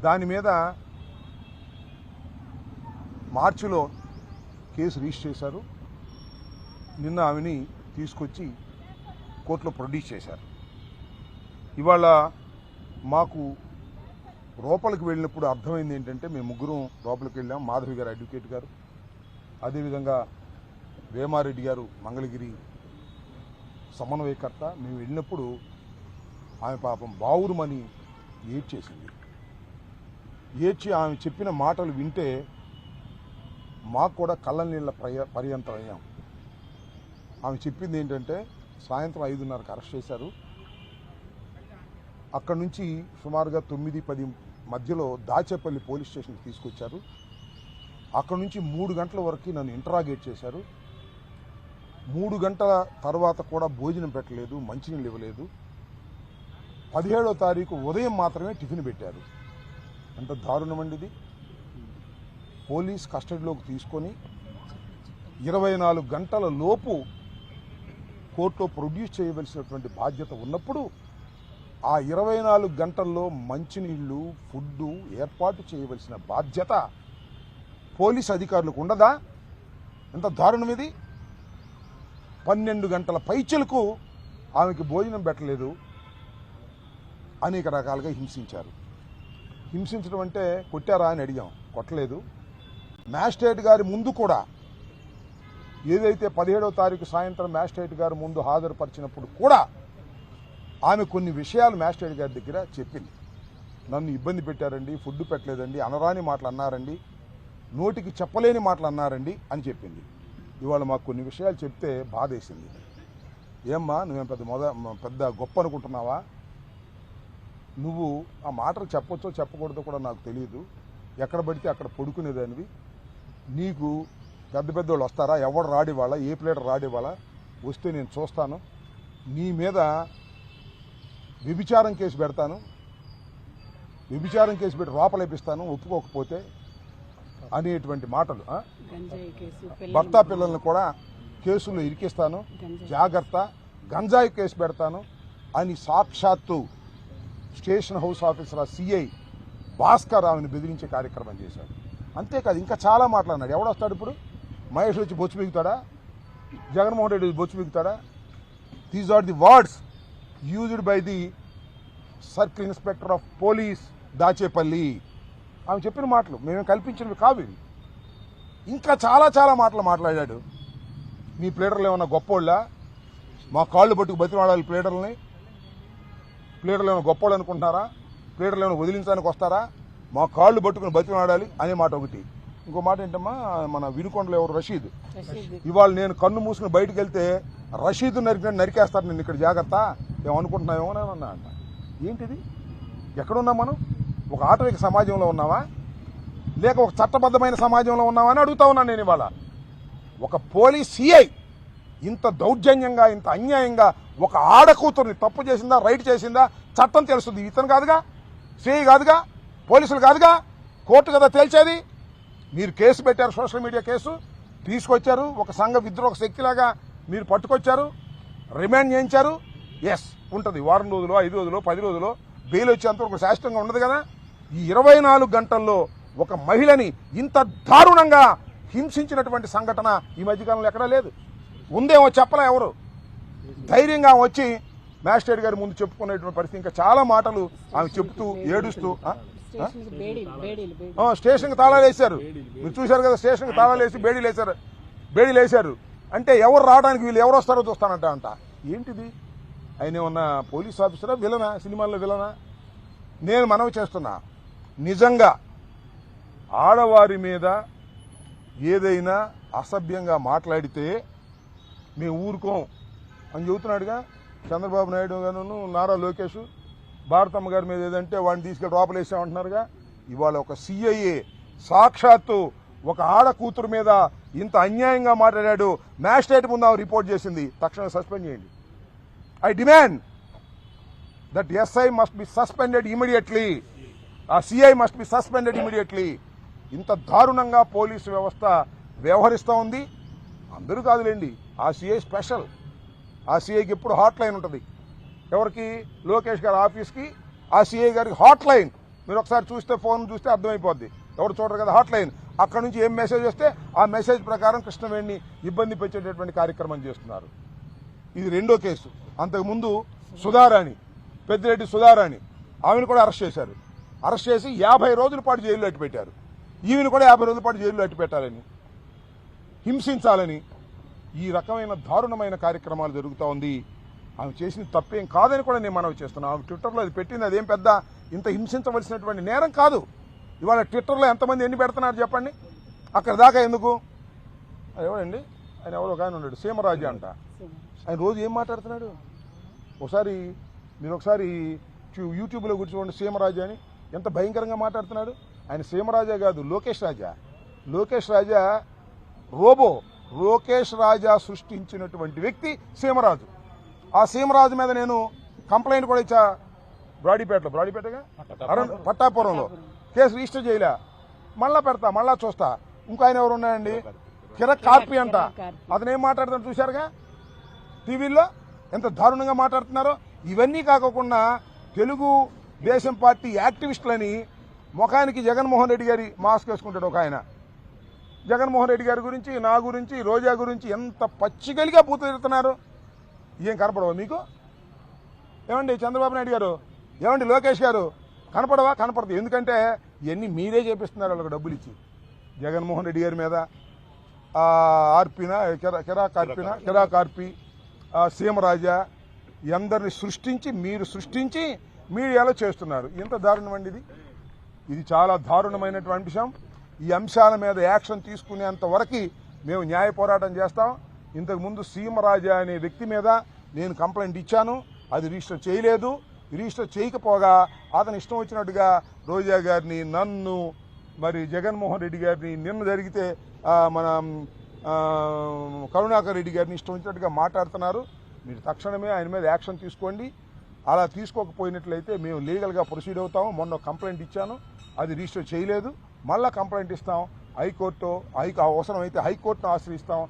దాని మీద మార్చిలో కేసు రిజిస్టర్ చేశారు. నిన్న ఆమెని తీసుకొచ్చి కోర్టులో ప్రొడ్యూస్ చేశారు. ఇవాళ మాకు లోపలికి వెళ్ళినప్పుడు అర్థమైంది ఏంటంటే, మేము ముగ్గురం లోపలికి వెళ్ళాం. మాధవి గారు అడ్వకేట్ గారు, అదేవిధంగా వేమారెడ్డి గారు మంగళగిరి సమన్వయకర్త. మేము వెళ్ళినప్పుడు ఆమె పాపం బావురుమని ఏడ్చేసింది. ఏడ్చి ఆమె చెప్పిన మాటలు వింటే మాకు కూడా కళ్ళ నీళ్ళ పర్యంతం అయ్యాం. ఆమె చెప్పింది ఏంటంటే, సాయంత్రం 5:30కి అరెస్ట్ చేశారు. అక్కడి నుంచి సుమారుగా 9-10 మధ్యలో దాచేపల్లి పోలీస్ స్టేషన్కి తీసుకొచ్చారు. అక్కడి నుంచి 3 గంటల వరకు నన్ను ఇంటరాగేట్ చేశారు. 3 గంటల తర్వాత కూడా భోజనం పెట్టలేదు, మంచినీళ్ళు ఇవ్వలేదు. 17వ తారీఖు ఉదయం మాత్రమే టిఫిన్ పెట్టారు. ఎంత దారుణమండి ఇది. పోలీస్ కస్టడీలోకి తీసుకొని 24 గంటల లోపు కోర్టులో ప్రొడ్యూస్ చేయవలసినటువంటి బాధ్యత ఉన్నప్పుడు ఆ 24 గంటల్లో మంచినీళ్లు, ఫుడ్డు ఏర్పాటు చేయవలసిన బాధ్యత పోలీస్ అధికారులకు ఉండదా? ఎంత దారుణం ఇది. 12 గంటల పైచలకు ఆమెకి భోజనం పెట్టలేదు. అనేక రకాలుగా హింసించారు. హింసించడం అంటే కొట్టారా అని అడిగాం, కొట్టలేదు. మ్యాజిస్ట్రేట్ గారి ముందు కూడా ఏదైతే 17వ తారీఖు సాయంత్రం మ్యాజిస్ట్రేట్ గారి ముందు హాజరుపరిచినప్పుడు కూడా ఆమె కొన్ని విషయాలు మ్యాజిస్ట్రేట్ గారి దగ్గర చెప్పింది. నన్ను ఇబ్బంది పెట్టారండి, ఫుడ్ పెట్టలేదండి, అనరాని మాటలు అన్నారండి, నోటికి చెప్పలేని మాటలు అన్నారండి అని చెప్పింది. ఇవాళ మాకు కొన్ని విషయాలు చెప్తే బాధేసింది. ఏమ్మా నువ్వేం పెద్ద గొప్ప అనుకుంటున్నావా? నువ్వు ఆ మాటలు చెప్పొచ్చో చెప్పకూడదో కూడా నాకు తెలియదు. ఎక్కడ పడితే అక్కడ పడుకునేదానివి. నీకు పెద్ద పెద్దోళ్ళు వస్తారా? ఎవడు రాడివాళ్ళ, ఏ ప్లేటర్ రాడివాళ్ళ? వస్తే నేను చూస్తాను. నీ మీద వ్యభిచారం కేసు పెడతాను, వ్యభిచారం కేసు పెట్టి లోపలేపిస్తాను ఒప్పుకోకపోతే అనేటువంటి మాటలు. భర్త పిల్లల్ని కూడా కేసుల్లో ఇరికిస్తాను, జాగ్రత్త, గంజాయి కేసు పెడతాను అని సాక్షాత్తు station house officer CI Bhaskar ఆమెను బెదిరించే కార్యక్రమం చేశాడు. అంతేకాదు ఇంకా చాలా మాట్లాడినాడు. ఎవడొస్తాడు ఇప్పుడు? మహేష్ వచ్చి బొచ్చు బిగుతాడా? జగన్మోహన్ రెడ్డి బొచ్చు బిగుతాడా? These are the words used by the circle inspector of police Dachepalli. ఆమె చెప్పిన మాటలు మేము కల్పించినవి కావు ఇవి. ఇంకా చాలా చాలా మాటలు మాట్లాడాడు. మీ ప్లేడర్లు ఏమన్నా గొప్పోళ్ళా? మా కాళ్ళు పట్టుకు బతిమాడాలి ప్లేడర్లని? ప్లేడర్లు ఏమైనా గొప్పోళ్ళు అనుకుంటున్నారా? ప్లేడర్లు ఏమైనా వదిలించడానికి వస్తారా? మా కాళ్ళు పట్టుకుని బతిమాడాలి అనే మాట ఒకటి. ఇంకో మాట ఏంటమ్మా, మన వినుకొండలో ఎవరు రషీద్, ఇవాళ నేను కన్ను మూసుకుని బయటకు వెళ్తే రషీద్ నరికేస్తారు నేను, ఇక్కడ జాగ్రత్త, ఏమనుకుంటున్నావేమోనన్నా అంట. ఏంటిది? ఎక్కడున్నాం మనం? ఒక ఆటవిక సమాజంలో ఉన్నావా లేక ఒక చట్టబద్ధమైన సమాజంలో ఉన్నావా అని అడుగుతా ఉన్నాను నేను. ఇవాళ ఒక పోలీస్ సిఐ ఇంత దౌర్జన్యంగా, ఇంత అన్యాయంగా ఒక ఆడకూతుర్ని తప్పు చేసిందా, రైట్ చేసిందా చట్టం తెలుస్తుంది. ఇతను కాదుగా, సిఐ కాదుగా, పోలీసులు కాదుగా, కోర్టు కదా తేల్చేది. మీరు కేసు పెట్టారు, సోషల్ మీడియా కేసు తీసుకొచ్చారు, ఒక సంఘ విద్రోహ శక్తిలాగా మీరు పట్టుకొచ్చారు, రిమాండ్ చేయించారు. ఎస్ ఉంటుంది, వారం రోజులు, 5 రోజులు, 10 రోజులు బెయిల్ వచ్చేంతవరకు శాశ్వతంగా ఉండదు కదా. ఈ 24 గంటల్లో ఒక మహిళని ఇంత దారుణంగా హింసించినటువంటి సంఘటన ఈ మధ్యకాలంలో ఎక్కడా లేదు. ఉందేమో చెప్పలే ఎవరు. ధైర్యంగా వచ్చి మ్యాజిస్ట్రేట్ గారి ముందు చెప్పుకునేటువంటి పరిస్థితి. ఇంకా చాలా మాటలు ఆమె చెబుతూ ఏడుస్తూ స్టేషన్కి తాళాలు వేశారు. మీరు చూశారు కదా, స్టేషన్కి తాళాలు వేసి బేడీలు వేశారు. అంటే ఎవరు రావడానికి వీళ్ళు ఎవరు వస్తారో చూస్తానంట. ఏంటిది? ఆయన ఏమన్నా పోలీస్ ఆఫీసరా, విలనా? సినిమాల్లో విలనా? నేను మనవి చేస్తున్నా, నిజంగా ఆడవారి మీద ఏదైనా అసభ్యంగా మాట్లాడితే మేము ఊరుకోం అని చెబుతున్నాడుగా చంద్రబాబు నాయుడు గారు, నారా లోకేష్. భారతమ్మ గారి మీద ఏదంటే వాడిని తీసుకెళ్ళి లోపలేసామంటున్నారుగా. ఇవాళ ఒక సిఐఏ సాక్షాత్తు ఒక ఆడ కూతురు మీద ఇంత అన్యాయంగా మాట్లాడాడు, మ్యాజిస్ట్రేట్ ముందు ఆమె రిపోర్ట్ చేసింది. తక్షణం సస్పెండ్ చేయండి. I demand that SI must be suspended immediately. ఆ CI must be suspended immediately. ఇంత దారుణంగా పోలీసు వ్యవస్థ వ్యవహరిస్తూ ఉంది. అందరూ కాదులేండి, ఆ సిఐ స్పెషల్. ఆ సిఐకి ఎప్పుడు హాట్ లైన్ ఉంటుంది. ఎవరికి? లోకేష్ గారి ఆఫీస్కి ఆ సిఐ గారికి హాట్ లైన్ మీరు ఒకసారి చూస్తే ఫోన్ చూస్తే అర్థమైపోద్ది, ఎవరు చూడరు కదా. హాట్లైన్ అక్కడ నుంచి ఏం మెసేజ్ వస్తే ఆ మెసేజ్ ప్రకారం కృష్ణవేణిని ఇబ్బంది పెట్టేటటువంటి కార్యక్రమం చేస్తున్నారు. ఇది రెండో కేసు. అంతకుముందు సుధారాణి, పెద్దిరెడ్డి సుధారాణి, ఆమెను కూడా అరెస్ట్ చేశారు. అరెస్ట్ చేసి 50 రోజుల పాటు జైల్లో అట్టి పెట్టారు. ఈమెను కూడా 50 రోజుల పాటు జైల్లో అట్టి పెట్టాలని, హింసించాలని ఈ రకమైన దారుణమైన కార్యక్రమాలు జరుగుతూ ఉంది. ఆమె చేసిన తప్పేం కాదని కూడా నేను మనవి చేస్తున్నాను. ఆమె ట్విట్టర్లో అది పెట్టింది అదేం పెద్ద ఇంత హింసించవలసినటువంటి నేరం కాదు. ఇవాళ ట్విట్టర్లో ఎంతమంది ఎన్ని పెడుతున్నారు చెప్పండి. అక్కడ దాకా ఎందుకు? ఎవరండి ఆయన, ఎవరో ఒక ఆయన ఉన్నాడు సీమరాజు అంట, ఆయన రోజు ఏం మాట్లాడుతున్నాడు మీరు ఒకసారి యూట్యూబ్లో కూర్చోండి. సీమరాజు అని ఎంత భయంకరంగా మాట్లాడుతున్నాడు. ఆయన సీమరాజా కాదు, లోకేష్ రాజా రోబో. లోకేష్ రాజా సృష్టించినటువంటి వ్యక్తి సీమరాజు. ఆ సీమరాజు మీద నేను కంప్లైంట్ కూడా ఇచ్చా. బ్రాడీపేటగా పట్టాపురంలో కేసు రిజిస్టర్ చేయలే. మళ్ళా పెడతా, మళ్ళా చూస్తా. ఇంకో ఆయన ఎవరు ఉన్నాయండి, కిరక్ కార్పి అంట. అతను ఏం మాట్లాడుతున్నాడు చూశారుగా టీవీల్లో, ఎంత దారుణంగా మాట్లాడుతున్నారో. ఇవన్నీ కాకుండా తెలుగు దేశం పార్టీ యాక్టివిస్టులని ముఖానికి జగన్మోహన్ రెడ్డి గారి మాస్క్ వేసుకుంటాడు ఒక ఆయన. జగన్మోహన్ రెడ్డి గారి గురించి, నా గురించి, రోజా గురించి ఎంత పచ్చిగలిగా పూతుతున్నారు. ఏం కనపడవా మీకు? ఏమండి చంద్రబాబు నాయుడు గారు, ఏమండి లోకేష్ గారు, కనపడవా? కనపడదు. ఎందుకంటే ఇవన్నీ మీరే చేపిస్తున్నారు వాళ్ళకి డబ్బులు ఇచ్చి. జగన్మోహన్ రెడ్డి గారి మీద కిరాక్ ఆర్పి, సీమరాజా అందరిని మీరు సృష్టించి మీడియాలో చేస్తున్నారు. ఎంత దారుణం అండి ఇది చాలా దారుణమైనటువంటి విషయం. ఈ అంశాల మీద యాక్షన్ తీసుకునేంత వరకు మేము న్యాయ పోరాటం చేస్తాం. ఇంతకుముందు సీమరాజా అనే వ్యక్తి మీద నేను కంప్లైంట్ ఇచ్చాను, అది రిజిస్టర్ చేయలేదు. రిజిస్టర్ చేయకపోగా అతను ఇష్టం వచ్చినట్టుగా రోజా గారిని, నన్ను, మరి జగన్మోహన్ రెడ్డి గారిని, నిన్న జరిగితే మన కరుణాకర్ రెడ్డి గారిని ఇష్టం వచ్చినట్టుగా మాట్లాడుతున్నారు. మీరు తక్షణమే ఆయన మీద యాక్షన్ తీసుకోండి. అలా తీసుకోకపోయినట్లయితే మేము లీగల్గా ప్రొసీడ్ అవుతాము. మొన్న కంప్లైంట్ ఇచ్చాను, అది రిజిస్టర్ చేయలేదు. మళ్ళీ కంప్లైంట్ ఇస్తాం. అవసరమైతే హైకోర్టును ఆశ్రయిస్తాం.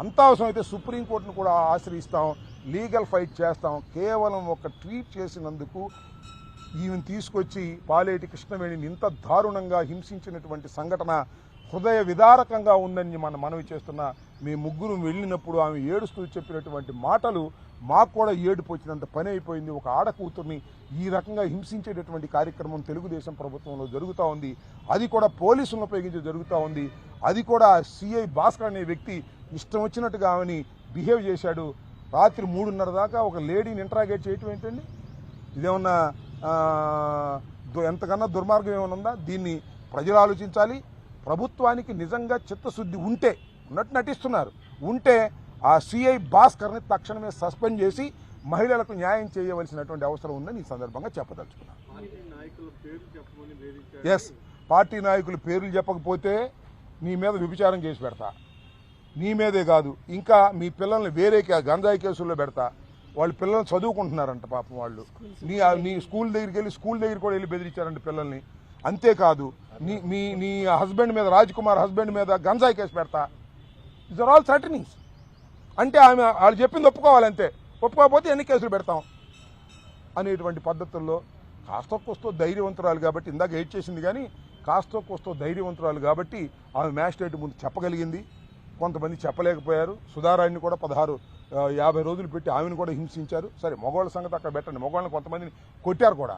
అంత అవసరమైతే సుప్రీంకోర్టును కూడా ఆశ్రయిస్తాం. లీగల్ ఫైట్ చేస్తాం. కేవలం ఒక ట్వీట్ చేసినందుకు ఈమెను తీసుకొచ్చి పాలేటి కృష్ణవేణిని ఇంత దారుణంగా హింసించినటువంటి సంఘటన హృదయ విదారకంగా ఉందని మనవి చేస్తున్నా. మీ ముగ్గురు వెళ్ళినప్పుడు ఆమె ఏడుస్తూ చెప్పినటువంటి మాటలు మాకు కూడా ఏడుపు వచ్చినంత పని అయిపోయింది. ఒక ఆడకూతుర్ని ఈ రకంగా హింసించేటటువంటి కార్యక్రమం తెలుగుదేశం ప్రభుత్వంలో జరుగుతూ ఉంది. అది కూడా పోలీసులను ఉపయోగించి జరుగుతూ ఉంది. అది కూడా సిఐ భాస్కర్ అనే వ్యక్తి ఇష్టం వచ్చినట్టుగా ఆమెని బిహేవ్ చేశాడు. రాత్రి 3:30 దాకా ఒక లేడీని ఇంటరాగేట్ చేయటం ఏంటండి? ఇదేమన్నా ఎంతకన్నా దుర్మార్గం ఏమైనా ఉందా? దీన్ని ప్రజలు ఆలోచించాలి. ప్రభుత్వానికి నిజంగా చిత్తశుద్ధి ఉంటే, ఉన్నట్టు నటిస్తున్నారు, ఉంటే ఆ సిఐ భాస్కర్ని తక్షణమే సస్పెండ్ చేసి మహిళలకు న్యాయం చేయవలసినటువంటి అవసరం ఉందని ఈ సందర్భంగా చెప్పదలుచుకున్నాను. ఎస్, పార్టీ నాయకుల పేర్లు చెప్పకపోతే నీ మీద వ్యభిచారం కేసు పెడతా. నీ మీదే కాదు, ఇంకా మీ పిల్లల్ని వేరే గంజాయి కేసుల్లో పెడతా. వాళ్ళ పిల్లల్ని చదువుకుంటున్నారంట పాపం. వాళ్ళు నీ స్కూల్ దగ్గరికి వెళ్ళి కూడా వెళ్ళి బెదిరించారంట పిల్లల్ని. అంతేకాదు నీ హస్బెండ్ మీద, రాజ్ కుమార్ హస్బెండ్ మీద గంజాయి కేసు పెడతా. Is are all threatenings. అంటే ఆమె వాళ్ళు చెప్పింది ఒప్పుకోవాలంతే, ఒప్పుకోకపోతే ఎన్ని కేసులు పెడతాం అనేటువంటి పద్ధతుల్లో కాస్త కోస్తో ధైర్యవంతురాలు కాబట్టి, ఇందాక ఎయిట్ చేసింది కానీ కాస్త కోస్తో ధైర్యవంతురాలు కాబట్టి ఆమె మ్యాజిస్ట్రేట్ ముందు చెప్పగలిగింది. కొంతమంది చెప్పలేకపోయారు. సుధారాణిని కూడా 50 రోజులు పెట్టి ఆమెను కూడా హింసించారు. సరే, మగవాళ్ళ సంగతి అక్కడ పెట్టండి. మగవాళ్ళని కొంతమందిని కొట్టారు కూడా,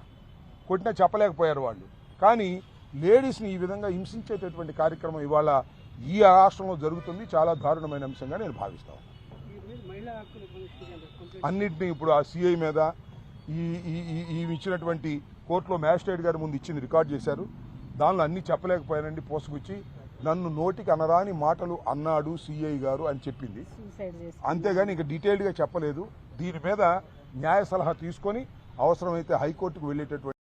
కొట్టినా చెప్పలేకపోయారు వాళ్ళు. కానీ లేడీస్ని ఈ విధంగా హింసించేటటువంటి కార్యక్రమం ఇవాళ ఈ రాష్ట్రంలో జరుగుతుంది. చాలా దారుణమైన అంశంగా నేను భావిస్తాను. అన్నింటినీ ఇప్పుడు ఆ సిఐ మీద ఈ ఇచ్చినటువంటి కోర్టులో మ్యాజిస్ట్రేట్ గారి ముందు ఇచ్చింది రికార్డ్ చేశారు. దానిలో అన్నీ చెప్పలేకపోయానండి. పోసుకొచ్చి నన్ను నోటికి అనరాని మాటలు అన్నాడు సిఐ గారు అని చెప్పింది. అంతేగాని ఇంకా డీటెయిల్డ్గా చెప్పలేదు. దీని మీద న్యాయ సలహా తీసుకొని అవసరమైతే హైకోర్టుకు వెళ్ళేటటువంటి